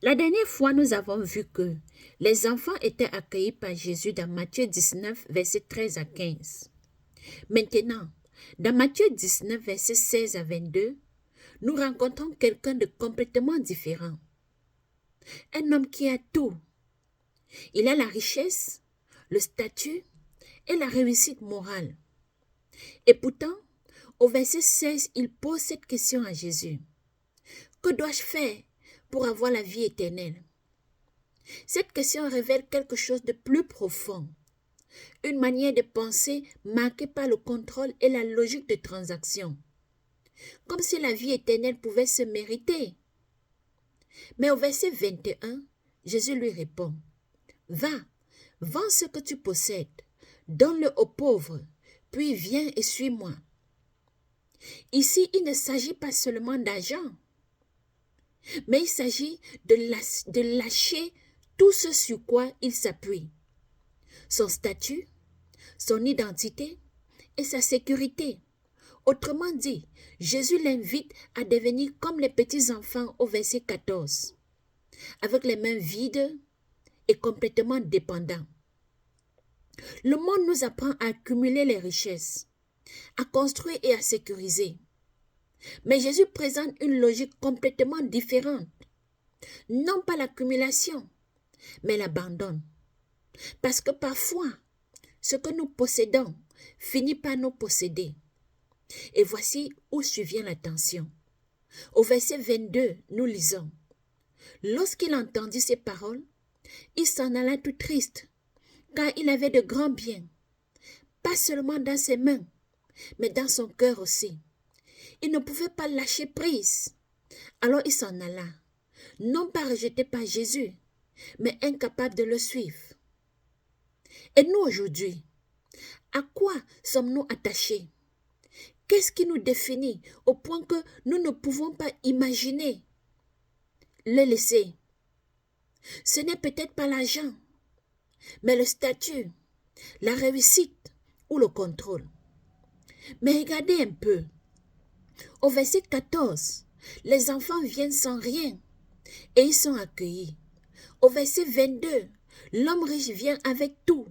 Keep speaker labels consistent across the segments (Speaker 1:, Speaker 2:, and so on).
Speaker 1: La dernière fois, nous avons vu que les enfants étaient accueillis par Jésus dans Matthieu 19, versets 13 à 15. Maintenant, dans Matthieu 19, versets 16 à 22, nous rencontrons quelqu'un de complètement différent. Un homme qui a tout. Il a la richesse, le statut et la réussite morale. Et pourtant, au verset 16, il pose cette question à Jésus. Que dois-je faire pour avoir la vie éternelle? Cette question révèle quelque chose de plus profond. Une manière de penser marquée par le contrôle et la logique de transaction. Comme si la vie éternelle pouvait se mériter. Mais au verset 21, Jésus lui répond. Va, vends ce que tu possèdes, donne-le aux pauvres, puis viens et suis-moi. Ici, il ne s'agit pas seulement d'argent, mais il s'agit de lâcher tout ce sur quoi il s'appuie. Son statut, son identité et sa sécurité. Autrement dit, Jésus l'invite à devenir comme les petits-enfants au verset 14, avec les mains vides et complètement dépendants. Le monde nous apprend à accumuler les richesses, à construire et à sécuriser. Mais Jésus présente une logique complètement différente. Non pas l'accumulation, mais l'abandon. Parce que parfois, ce que nous possédons finit par nous posséder. Et voici où survient la tension. Au verset 22, nous lisons. Lorsqu'il entendit ces paroles, il s'en alla tout triste, car il avait de grands biens, pas seulement dans ses mains, mais dans son cœur aussi. Il ne pouvait pas lâcher prise. Alors il s'en alla, non pas rejeté par Jésus, mais incapable de le suivre. Et nous aujourd'hui, à quoi sommes-nous attachés? Qu'est-ce qui nous définit au point que nous ne pouvons pas imaginer le laisser? Ce n'est peut-être pas l'argent, mais le statut, la réussite ou le contrôle. Mais regardez un peu. Au verset 14, les enfants viennent sans rien et ils sont accueillis. Au verset 22, l'homme riche vient avec tout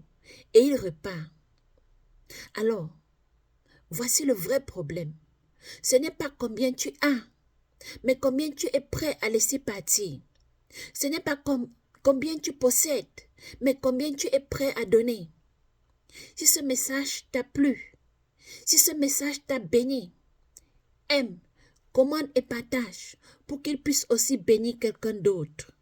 Speaker 1: et il repart. Alors, voici le vrai problème. Ce n'est pas combien tu as, mais combien tu es prêt à laisser partir. Ce n'est pas combien tu possèdes, mais combien tu es prêt à donner. Si ce message t'a plu, si ce message t'a béni, aime, commande et partage pour qu'il puisse aussi bénir quelqu'un d'autre.